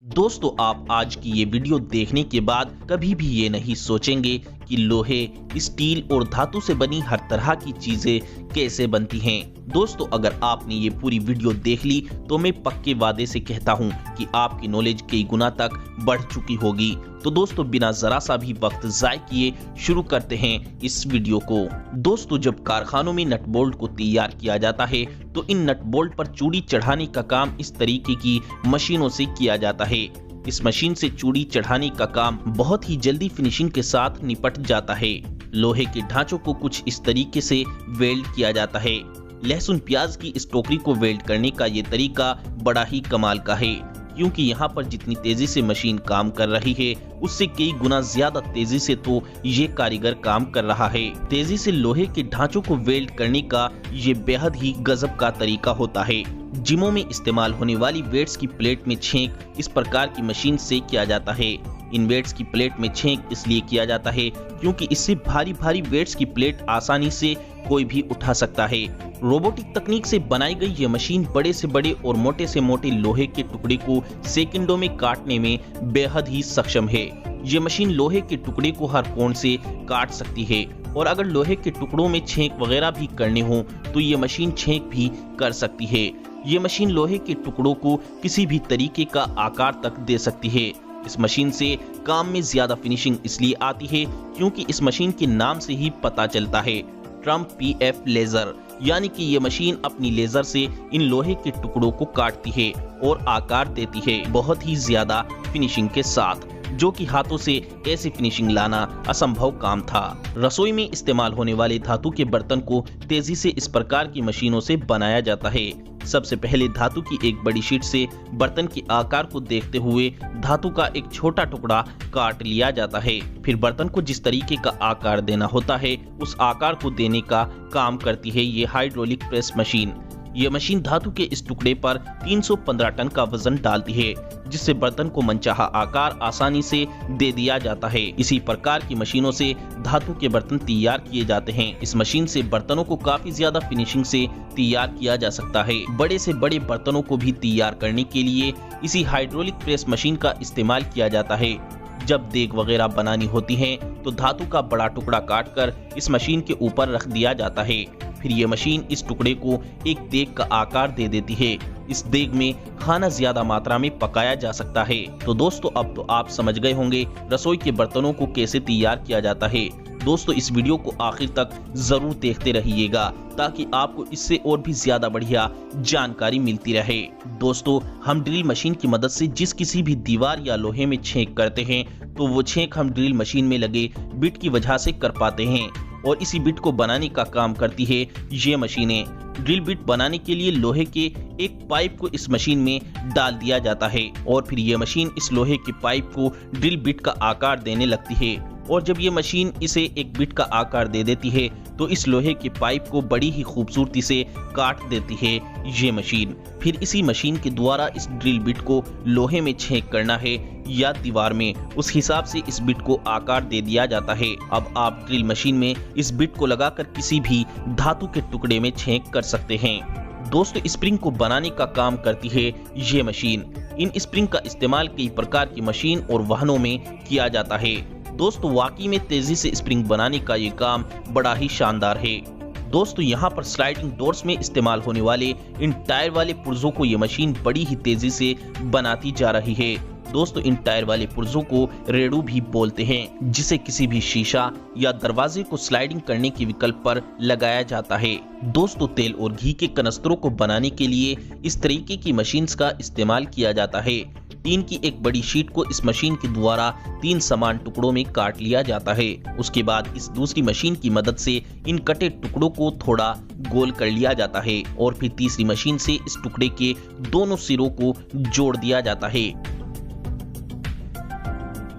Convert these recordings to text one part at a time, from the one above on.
दोस्तों, आप आज की ये वीडियो देखने के बाद कभी भी ये नहीं सोचेंगे कि लोहे, स्टील और धातु से बनी हर तरह की चीजें कैसे बनती हैं। दोस्तों, अगर आपने ये पूरी वीडियो देख ली तो मैं पक्के वादे से कहता हूँ कि आपकी नॉलेज कई गुना तक बढ़ चुकी होगी। तो दोस्तों, बिना जरा सा भी वक्त जाय किए शुरू करते हैं इस वीडियो को। दोस्तों, जब कारखानों में नट बोल्ट को तैयार किया जाता है तो इन नट बोल्ट पर चूड़ी चढ़ाने का काम इस तरीके की मशीनों से किया जाता है। इस मशीन से चूड़ी चढ़ाने का काम बहुत ही जल्दी फिनिशिंग के साथ निपट जाता है। लोहे के ढांचों को कुछ इस तरीके से वेल्ड किया जाता है। लहसुन प्याज की इस टोकरी को वेल्ड करने का ये तरीका बड़ा ही कमाल का है, क्योंकि यहाँ पर जितनी तेजी से मशीन काम कर रही है उससे कई गुना ज्यादा तेजी से तो ये कारीगर काम कर रहा है। तेजी से लोहे के ढांचों को वेल्ड करने का ये बेहद ही गजब का तरीका होता है। जिमों में इस्तेमाल होने वाली वेट्स की प्लेट में छेंक इस प्रकार की मशीन से किया जाता है। इन वेट्स की प्लेट में छेंक इसलिए किया जाता है क्योंकि इससे भारी भारी वेट्स की प्लेट आसानी से कोई भी उठा सकता है। रोबोटिक तकनीक से बनाई गई ये मशीन बड़े से बड़े और मोटे से मोटे लोहे के टुकड़े को सेकंडों में काटने में बेहद ही सक्षम है। ये मशीन लोहे के टुकड़े को हर कोण से काट सकती है और अगर लोहे के टुकड़ों में छेंक वगैरह भी करने हो तो ये मशीन छेंक भी कर सकती है। ये मशीन लोहे के टुकड़ों को किसी भी तरीके का आकार तक दे सकती है। इस मशीन से काम में ज्यादा फिनिशिंग इसलिए आती है क्योंकि इस मशीन के नाम से ही पता चलता है, ट्रम्प पीएफ लेजर, यानी कि ये मशीन अपनी लेजर से इन लोहे के टुकड़ों को काटती है और आकार देती है बहुत ही ज्यादा फिनिशिंग के साथ, जो कि हाथों से ऐसी फिनिशिंग लाना असंभव काम था। रसोई में इस्तेमाल होने वाले धातु के बर्तन को तेजी से इस प्रकार की मशीनों से बनाया जाता है। सबसे पहले धातु की एक बड़ी शीट से बर्तन के आकार को देखते हुए धातु का एक छोटा टुकड़ा काट लिया जाता है। फिर बर्तन को जिस तरीके का आकार देना होता है उस आकार को देने का काम करती है ये हाइड्रोलिक प्रेस मशीन। ये मशीन धातु के इस टुकड़े पर 315 टन का वजन डालती है, जिससे बर्तन को मनचाहा आकार आसानी से दे दिया जाता है। इसी प्रकार की मशीनों से धातु के बर्तन तैयार किए जाते हैं। इस मशीन से बर्तनों को काफी ज्यादा फिनिशिंग से तैयार किया जा सकता है। बड़े से बड़े बर्तनों को भी तैयार करने के लिए इसी हाइड्रोलिक प्रेस मशीन का इस्तेमाल किया जाता है। जब देग वगैरह बनानी होती है तो धातु का बड़ा टुकड़ा काटकर इस मशीन के ऊपर रख दिया जाता है। फिर ये मशीन इस टुकड़े को एक देग का आकार दे देती है। इस देग में खाना ज्यादा मात्रा में पकाया जा सकता है। तो दोस्तों, अब तो आप समझ गए होंगे रसोई के बर्तनों को कैसे तैयार किया जाता है। दोस्तों, इस वीडियो को आखिर तक जरूर देखते रहिएगा ताकि आपको इससे और भी ज्यादा बढ़िया जानकारी मिलती रहे। दोस्तों, हम ड्रिल मशीन की मदद से जिस किसी भी दीवार या लोहे में छेंक करते हैं तो वो छेंक हम ड्रिल मशीन में लगे बिट की वजह से कर पाते हैं और इसी बिट को बनाने का काम करती है ये मशीनें। ड्रिल बिट बनाने के लिए लोहे के एक पाइप को इस मशीन में डाल दिया जाता है और फिर ये मशीन इस लोहे के पाइप को ड्रिल बिट का आकार देने लगती है और जब ये मशीन इसे एक बिट का आकार दे देती है तो इस लोहे के पाइप को बड़ी ही खूबसूरती से काट देती है ये मशीन। फिर इसी मशीन के द्वारा इस ड्रिल बिट को लोहे में छेंक करना है या दीवार में, उस हिसाब से इस बिट को आकार दे दिया जाता है। अब आप ड्रिल मशीन में इस बिट को लगाकर किसी भी धातु के टुकड़े में छेंक कर सकते हैं। दोस्तों, स्प्रिंग को बनाने का काम करती है ये मशीन। इन स्प्रिंग का इस्तेमाल कई प्रकार की मशीन और वाहनों में किया जाता है। दोस्तों, वाकई में तेजी से स्प्रिंग बनाने का ये काम बड़ा ही शानदार है। दोस्तों, यहाँ पर स्लाइडिंग डोर्स में इस्तेमाल होने वाले इन टायर वाले पुर्जों को ये मशीन बड़ी ही तेजी से बनाती जा रही है। दोस्तों, इन टायर वाले पुर्जों को रेडू भी बोलते हैं, जिसे किसी भी शीशा या दरवाजे को स्लाइडिंग करने के विकल्प पर लगाया जाता है। दोस्तों, तेल और घी के कनस्तरों को बनाने के लिए इस तरीके की मशीन्स का इस्तेमाल किया जाता है। टीन की एक बड़ी शीट को इस मशीन के द्वारा 3 समान टुकड़ों में काट लिया जाता है। उसके बाद इस दूसरी मशीन की मदद से इन कटे टुकड़ों को थोड़ा गोल कर लिया जाता है और फिर तीसरी मशीन से इस टुकड़े के दोनों सिरों को जोड़ दिया जाता है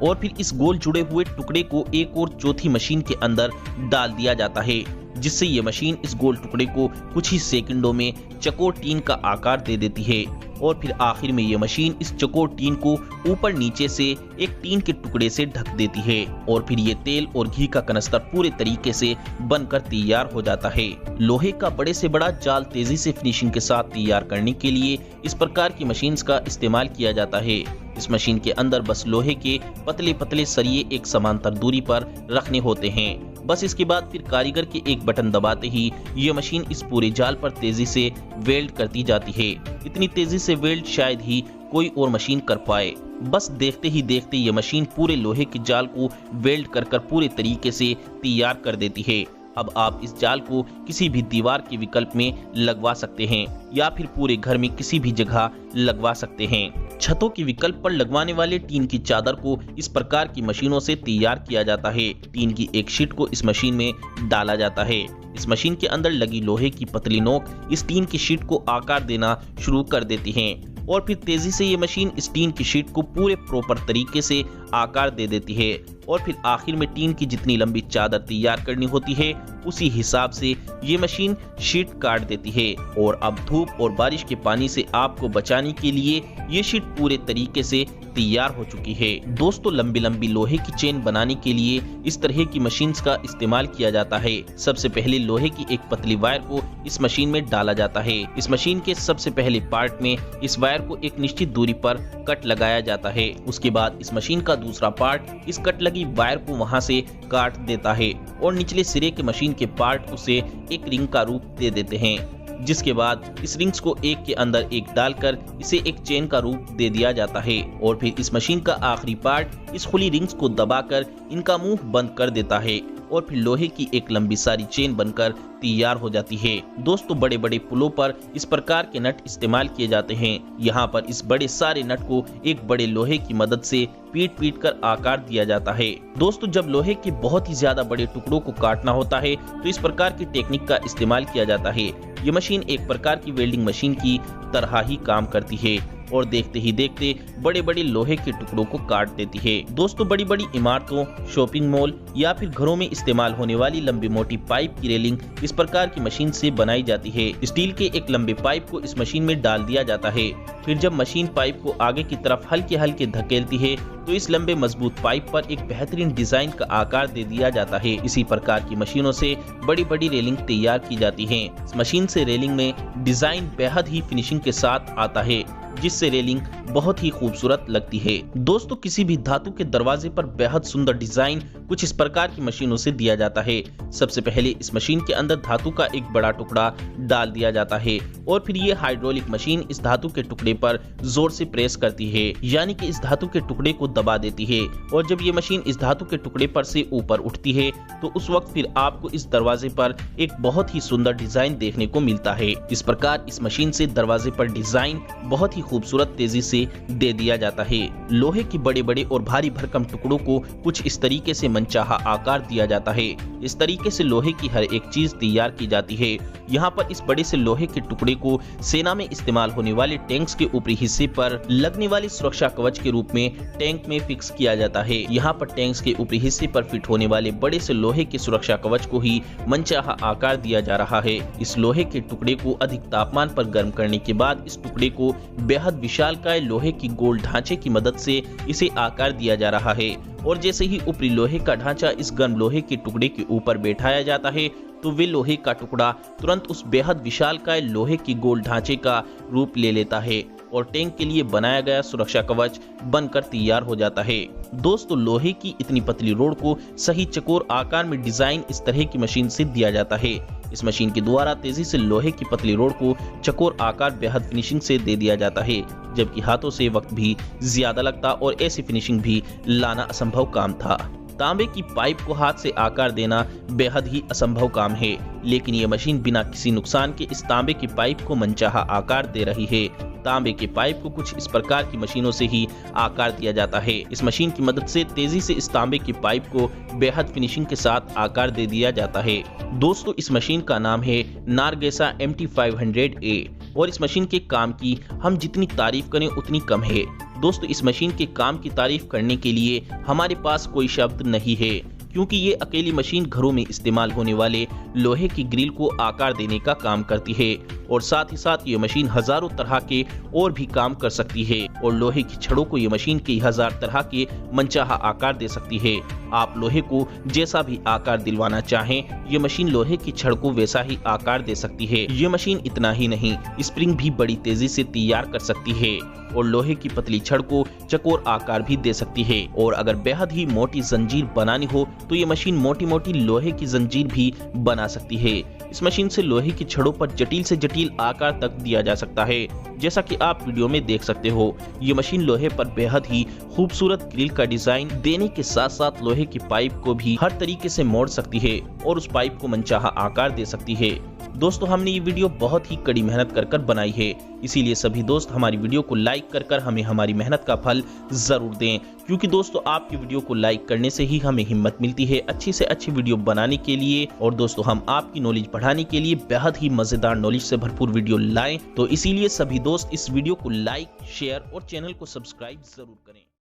और फिर इस गोल जुड़े हुए टुकड़े को एक और चौथी मशीन के अंदर डाल दिया जाता है, जिससे ये मशीन इस गोल टुकड़े को कुछ ही सेकंडों में चकोर टीन का आकार दे देती है। और फिर आखिर में ये मशीन इस चौकोर टीन को ऊपर नीचे से एक टीन के टुकड़े से ढक देती है और फिर ये तेल और घी का कनस्तर पूरे तरीके से बनकर तैयार हो जाता है। लोहे का बड़े से बड़ा जाल तेजी से फिनिशिंग के साथ तैयार करने के लिए इस प्रकार की मशीन्स का इस्तेमाल किया जाता है। इस मशीन के अंदर बस लोहे के पतले पतले सरिये एक समांतर दूरी पर रखने होते हैं। बस इसके बाद फिर कारीगर के एक बटन दबाते ही ये मशीन इस पूरे जाल पर तेजी से वेल्ड करती जाती है। इतनी तेजी से वेल्ड शायद ही कोई और मशीन कर पाए। बस देखते ही देखते ये मशीन पूरे लोहे के जाल को वेल्ड कर पूरे तरीके से तैयार कर देती है। अब आप इस जाल को किसी भी दीवार के विकल्प में लगवा सकते हैं या फिर पूरे घर में किसी भी जगह लगवा सकते हैं। छतों के विकल्प पर लगवाने वाले टीन की चादर को इस प्रकार की मशीनों से तैयार किया जाता है। टीन की एक शीट को इस मशीन में डाला जाता है। इस मशीन के अंदर लगी लोहे की पतली नोक इस टीन की शीट को आकार देना शुरू कर देती है और फिर तेजी से ये मशीन इस टीन की शीट को पूरे प्रॉपर तरीके से आकार दे देती है और फिर आखिर में टीन की जितनी लंबी चादर तैयार करनी होती है उसी हिसाब से ये मशीन शीट काट देती है। और अब धूप और बारिश के पानी से आपको बचाने के लिए ये शीट पूरे तरीके से तैयार हो चुकी है। दोस्तों, लंबी लंबी लोहे की चेन बनाने के लिए इस तरह की मशीन्स का इस्तेमाल किया जाता है। सबसे पहले लोहे की एक पतली वायर को इस मशीन में डाला जाता है। इस मशीन के सबसे पहले पार्ट में इस वायर को एक निश्चित दूरी पर कट लगाया जाता है। उसके बाद इस मशीन का दूसरा पार्ट इस कट लगी वायर को वहां से काट देता है और निचले सिरे के मशीन के पार्ट उसे एक रिंग का रूप दे देते हैं, जिसके बाद इस रिंग्स को एक के अंदर एक डालकर इसे एक चेन का रूप दे दिया जाता है और फिर इस मशीन का आखिरी पार्ट इस खुली रिंग्स को दबाकर इनका मुंह बंद कर देता है और फिर लोहे की एक लंबी सारी चेन बनकर तैयार हो जाती है। दोस्तों, बड़े बड़े पुलों पर इस प्रकार के नट इस्तेमाल किए जाते हैं। यहाँ पर इस बड़े सारे नट को एक बड़े लोहे की मदद से पीट कर आकार दिया जाता है। दोस्तों, जब लोहे के बहुत ही ज्यादा बड़े टुकड़ों को काटना होता है तो इस प्रकार की टेक्निक का इस्तेमाल किया जाता है। ये मशीन एक प्रकार की वेल्डिंग मशीन की तरह ही काम करती है और देखते ही देखते बड़े बड़े लोहे के टुकड़ों को काट देती है। दोस्तों, बड़ी बड़ी इमारतों, शॉपिंग मॉल या फिर घरों में इस्तेमाल होने वाली लंबी मोटी पाइप की रेलिंग इस प्रकार की मशीन से बनाई जाती है। स्टील के एक लंबे पाइप को इस मशीन में डाल दिया जाता है। फिर जब मशीन पाइप को आगे की तरफ हल्के हल्के धकेलती है तो इस लंबे मजबूत पाइप पर एक बेहतरीन डिजाइन का आकार दे दिया जाता है। इसी प्रकार की मशीनों से बड़ी बड़ी रेलिंग तैयार की जाती है। इस मशीन से रेलिंग में डिजाइन बेहद ही फिनिशिंग के साथ आता है, जिससे रेलिंग बहुत ही खूबसूरत लगती है। दोस्तों, किसी भी धातु के दरवाजे पर बेहद सुंदर डिजाइन कुछ इस प्रकार की मशीनों से दिया जाता है। सबसे पहले इस मशीन के अंदर धातु का एक बड़ा टुकड़ा डाल दिया जाता है और फिर ये हाइड्रोलिक मशीन इस धातु के टुकड़े पर जोर से प्रेस करती है, यानी कि इस धातु के टुकड़े को दबा देती है। और जब ये मशीन इस धातु के टुकड़े पर से ऊपर उठती है तो उस वक्त फिर आपको इस दरवाजे पर एक बहुत ही सुंदर डिजाइन देखने को मिलता है। इस प्रकार इस मशीन से दरवाजे पर डिजाइन बहुत ही खूबसूरत तेजी से दे दिया जाता है। लोहे के बड़े बड़े और भारी भरकम टुकड़ों को कुछ इस तरीके से मनचाहा आकार दिया जाता है। इस तरीके से लोहे की हर एक चीज तैयार की जाती है। यहाँ पर इस बड़े से लोहे के टुकड़े को सेना में इस्तेमाल होने वाले टैंक्स के ऊपरी हिस्से पर लगने वाली सुरक्षा कवच के रूप में टैंक में फिक्स किया जाता है। यहाँ पर टैंक्स के ऊपरी हिस्से पर फिट होने वाले बड़े से लोहे के सुरक्षा कवच को ही मनचाहा आकार दिया जा रहा है। इस लोहे के टुकड़े को अधिक तापमान पर गर्म करने के बाद इस टुकड़े को बेहद विशालकाय लोहे की गोल ढांचे की मदद से इसे आकार दिया जा रहा है और जैसे ही ऊपरी लोहे का ढांचा इस गर्म लोहे के टुकड़े के ऊपर बैठाया जाता है तो वे लोहे का टुकड़ा तुरंत उस बेहद विशालकाय लोहे की गोल ढांचे का रूप ले लेता है और टैंक के लिए बनाया गया सुरक्षा कवच बनकर तैयार हो जाता है। दोस्तों, लोहे की इतनी पतली रोड को सही चकोर आकार में डिजाइन इस तरह की मशीन से दिया जाता है। इस मशीन के द्वारा तेजी से लोहे की पतली रोड को चकोर आकार बेहद फिनिशिंग से दे दिया जाता है, जबकि हाथों से वक्त भी ज्यादा लगता और ऐसी फिनिशिंग भी लाना असंभव काम था। तांबे की पाइप को हाथ से आकार देना बेहद ही असंभव काम है, लेकिन ये मशीन बिना किसी नुकसान के इस तांबे की पाइप को मनचाहा आकार दे रही है। तांबे के पाइप को कुछ इस प्रकार की मशीनों से ही आकार दिया जाता है। इस मशीन की मदद से तेजी से इस तांबे की पाइप को बेहद फिनिशिंग के साथ आकार दे दिया जाता है। दोस्तों, इस मशीन का नाम है नारगेसा MT500A और इस मशीन के काम की हम जितनी तारीफ करें उतनी कम है। दोस्तों, इस मशीन के काम की तारीफ करने के लिए हमारे पास कोई शब्द नहीं है। क्योंकि ये अकेली मशीन घरों में इस्तेमाल होने वाले लोहे की ग्रिल को आकार देने का काम करती है और साथ ही साथ ये मशीन हजारों तरह के और भी काम कर सकती है और लोहे की छड़ों को ये मशीन कई हजार तरह के मनचाहा आकार दे सकती है। आप लोहे को जैसा भी आकार दिलवाना चाहें, ये मशीन लोहे की छड़ को वैसा ही आकार दे सकती है। ये मशीन इतना ही नहीं, स्प्रिंग भी बड़ी तेजी से तैयार कर सकती है और लोहे की पतली छड़ को चकोर आकार भी दे सकती है। और अगर बेहद ही मोटी जंजीर बनानी हो तो ये मशीन मोटी मोटी लोहे की जंजीर भी बना सकती है। इस मशीन से लोहे की छड़ों पर जटिल से जटिल आकार तक दिया जा सकता है, जैसा कि आप वीडियो में देख सकते हो। ये मशीन लोहे पर बेहद ही खूबसूरत ग्रिल का डिजाइन देने के साथ साथ लोहे की पाइप को भी हर तरीके से मोड़ सकती है और उस पाइप को मनचाहा आकार दे सकती है। दोस्तों, हमने ये वीडियो बहुत ही कड़ी मेहनत कर बनाई है, इसीलिए सभी दोस्त हमारी वीडियो को लाइक कर हमें हमारी मेहनत का फल जरूर दें, क्योंकि दोस्तों आपकी वीडियो को लाइक करने से ही हमें हिम्मत मिलती है अच्छी से अच्छी वीडियो बनाने के लिए। और दोस्तों, हम आपकी नॉलेज बढ़ाने के लिए बेहद ही मजेदार नॉलेज से भरपूर वीडियो लाएं, तो इसीलिए सभी दोस्त इस वीडियो को लाइक, शेयर और चैनल को सब्सक्राइब जरूर करें।